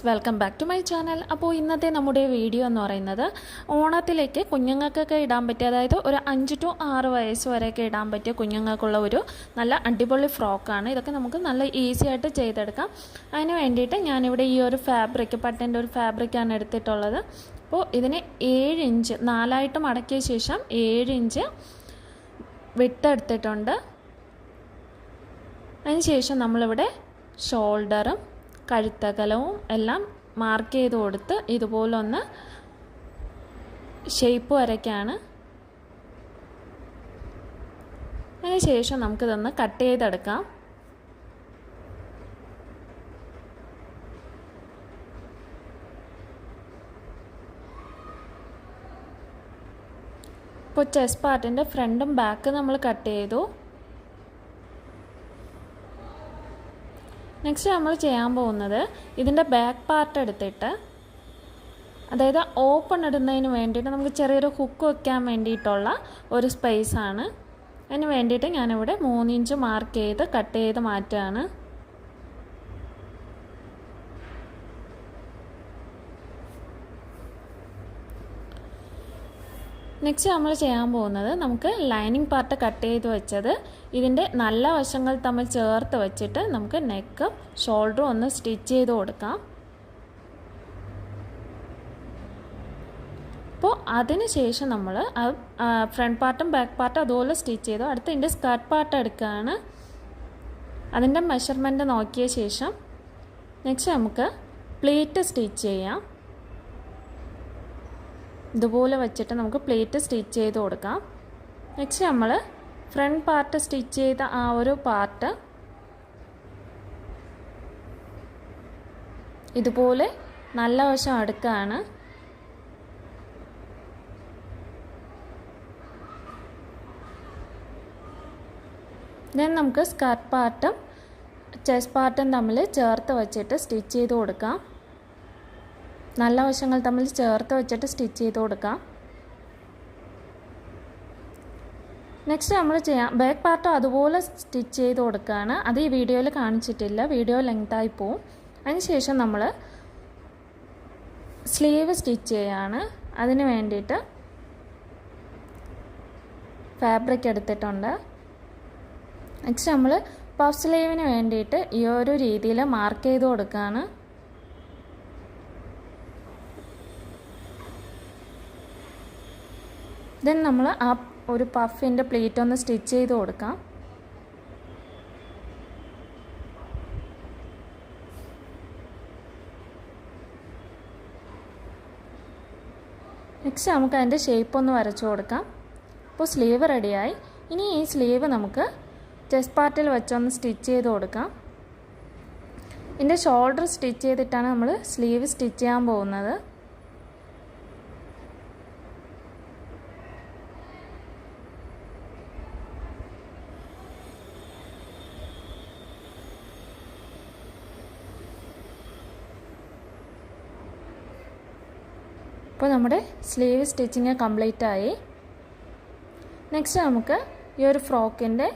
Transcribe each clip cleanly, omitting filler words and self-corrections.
Welcome back to my channel. അപ്പോൾ ഇന്നത്തെ നമ്മുടെ വീഡിയോ എന്ന് പറയുന്നത് ഓണത്തിലേക്ക് കുഞ്ഞുങ്ങൾക്കൊക്കെ ഇടാൻ പറ്റിയ, അതായത് ഒരു 5 to 6 വയസ്സ് വരെയൊക്കെ ഇടാൻ പറ്റിയ കുഞ്ഞുങ്ങൾക്കുള്ള ഒരു നല്ല അടിപൊളി ഫ്രോക്കാണ്. ഇതൊക്കെ നമുക്ക് നല്ല ഈസി ആയിട്ട് ചെയ്തെടുക്കാം. അതിന് വേണ്ടിയിട്ട് ഞാനിവിടെ ഈ ഒരു ഫാബ്രിക്, പട്ടിൻ്റെ ഒരു ഫാബ്രിക്കാണ് എടുത്തിട്ടുള്ളത്. അപ്പോൾ ഇതിന് 7 ഇഞ്ച് 4ആയിട്ട് മടക്കിയ ശേഷം 7 ഇഞ്ച് വിട്ടെടുത്തിട്ടുണ്ട്. അതിന് ശേഷം നമ്മളിവിടെ ഷോൾഡറും കഴുത്തകലവും എല്ലാം മാർക്ക് ചെയ്ത് കൊടുത്ത് ഇതുപോലൊന്ന് ഷേപ്പ് വരയ്ക്കാണ്. അതിന് ശേഷം നമുക്കിതൊന്ന് കട്ട് ചെയ്തെടുക്കാം. ഇപ്പോൾ ചെസ്റ്റ് പാർട്ടിൻ്റെ ഫ്രണ്ടും ബാക്ക് നമ്മൾ കട്ട് ചെയ്തു. നെക്സ്റ്റ് നമ്മൾ ചെയ്യാൻ പോകുന്നത് ഇതിൻ്റെ ബാക്ക് പാർട്ട് എടുത്തിട്ട്, അതായത് ഓപ്പൺ ഇടുന്നതിന് വേണ്ടിയിട്ട് നമുക്ക് ചെറിയൊരു ഹുക്ക് വയ്ക്കാൻ വേണ്ടിയിട്ടുള്ള ഒരു സ്പേസാണ്. അതിന് വേണ്ടിയിട്ട് ഞാനിവിടെ 3 ഇഞ്ച് മാർക്ക് ചെയ്ത് കട്ട് ചെയ്ത് മാറ്റുകയാണ്. നെക്സ്റ്റ് നമ്മൾ ചെയ്യാൻ പോകുന്നത്, നമുക്ക് ലൈനിങ് പാർട്ട് കട്ട് ചെയ്ത് വെച്ചത് ഇതിൻ്റെ നല്ല വശങ്ങൾ തമ്മിൽ ചേർത്ത് വെച്ചിട്ട് നമുക്ക് നെക്കും ഷോൾഡറും ഒന്ന് സ്റ്റിച്ച് ചെയ്ത് കൊടുക്കാം. അപ്പോൾ അതിന് ശേഷം നമ്മൾ ഫ്രണ്ട് പാർട്ടും ബാക്ക് പാർട്ടും അതുപോലെ സ്റ്റിച്ച് ചെയ്തു. അടുത്ത് ഇതിൻ്റെ സ്കർട്ട് പാർട്ട് എടുക്കുകയാണ്. അതിൻ്റെ മെഷർമെൻറ്റ് നോക്കിയ ശേഷം നെക്സ്റ്റ് നമുക്ക് പ്ലേറ്റ് സ്റ്റിച്ച് ചെയ്യാം. ഇതുപോലെ വെച്ചിട്ട് നമുക്ക് പ്ലേറ്റ് സ്റ്റിച്ച് ചെയ്ത് കൊടുക്കാം. നെക്സ്റ്റ് നമ്മൾ ഫ്രണ്ട് പാർട്ട് സ്റ്റിച്ച് ചെയ്ത ആ ഒരു പാർട്ട് ഇതുപോലെ നല്ല വശം അടുക്കുകയാണ്. ദെൻ നമുക്ക് സ്കർട്ട് പാർട്ടും ചെസ്റ്റ് പാർട്ടും തമ്മിൽ ചേർത്ത് വെച്ചിട്ട് സ്റ്റിച്ച് ചെയ്ത് കൊടുക്കാം. നല്ല വശങ്ങൾ തമ്മിൽ ചേർത്ത് വെച്ചിട്ട് സ്റ്റിച്ച് ചെയ്ത് കൊടുക്കാം. നെക്സ്റ്റ് നമ്മൾ ബാക്ക് പാർട്ടും അതുപോലെ സ്റ്റിച്ച് ചെയ്ത് കൊടുക്കുകയാണ്. അത് ഈ വീഡിയോയിൽ കാണിച്ചിട്ടില്ല, വീഡിയോ ലെങ്തായി പോവും. അതിനുശേഷം നമ്മൾ സ്ലീവ് സ്റ്റിച്ച് ചെയ്യാണ്. അതിന് വേണ്ടിയിട്ട് ഫാബ്രിക് എടുത്തിട്ടുണ്ട്. നെക്സ്റ്റ് നമ്മൾ പഫ് സ്ലീവിന് വേണ്ടിയിട്ട് ഈ ഒരു രീതിയിൽ മാർക്ക് ചെയ്ത് കൊടുക്കുകയാണ്. ദെൻ നമ്മൾ ആ ഒരു പഫിൻ്റെ പ്ലേറ്റ് ഒന്ന് സ്റ്റിച്ച് ചെയ്ത് കൊടുക്കാം. നെക്സ്റ്റ് നമുക്ക് അതിൻ്റെ ഷേപ്പ് ഒന്ന് വരച്ചു കൊടുക്കാം. അപ്പോൾ സ്ലീവ് റെഡിയായി. ഇനി ഈ സ്ലീവ് നമുക്ക് ചെസ്റ്റ് പാർട്ടിൽ വെച്ചൊന്ന് സ്റ്റിച്ച് ചെയ്ത് കൊടുക്കാം. ഇതിൻ്റെ ഷോൾഡർ സ്റ്റിച്ച് ചെയ്തിട്ടാണ് നമ്മൾ സ്ലീവ് സ്റ്റിച്ച് ചെയ്യാൻ പോകുന്നത്. അപ്പോൾ നമ്മുടെ സ്ലീവ് സ്റ്റിച്ചിങ് കംപ്ലീറ്റ് ആയി. നെക്സ്റ്റ് നമുക്ക് ഈ ഒരു ഫ്രോക്കിൻ്റെ,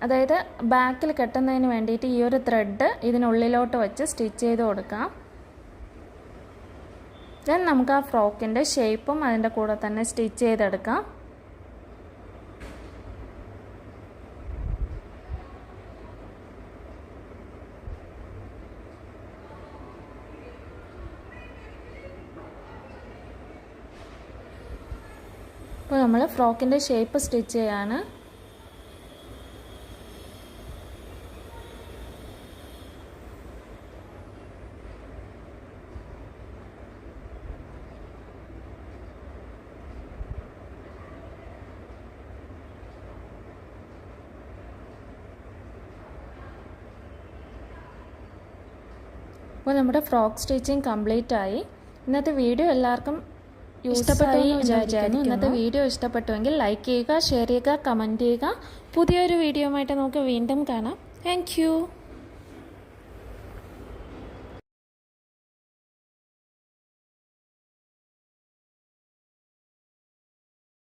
അതായത് ബാക്കിൽ കെട്ടുന്നതിന് വേണ്ടിയിട്ട് ഈ ഒരു ത്രെഡ് ഇതിനുള്ളിലോട്ട് വെച്ച് സ്റ്റിച്ച് ചെയ്ത് കൊടുക്കാം. ദെൻ നമുക്ക് ആ ഫ്രോക്കിൻ്റെ ഷേപ്പും അതിൻ്റെ കൂടെ തന്നെ സ്റ്റിച്ച് ചെയ്തെടുക്കാം. അപ്പോൾ നമ്മൾ ഫ്രോക്കിൻ്റെ ഷേപ്പ് സ്റ്റിച്ച് ചെയ്യാണ്. അപ്പോൾ നമ്മുടെ ഫ്രോക്ക് സ്റ്റിച്ചിങ് കംപ്ലീറ്റ് ആയി. ഇന്നത്തെ വീഡിയോ എല്ലാവർക്കും ഇഷ്ടപ്പെട്ടു വിചാരിക്കുന്നു. ഇന്നത്തെ വീഡിയോ ഇഷ്ടപ്പെട്ടുവെങ്കിൽ ലൈക്ക് ചെയ്യുക, ഷെയർ ചെയ്യുക, കമൻറ്റ് ചെയ്യുക. പുതിയൊരു വീഡിയോയുമായിട്ട് നമുക്ക് വീണ്ടും കാണാം. Thank you.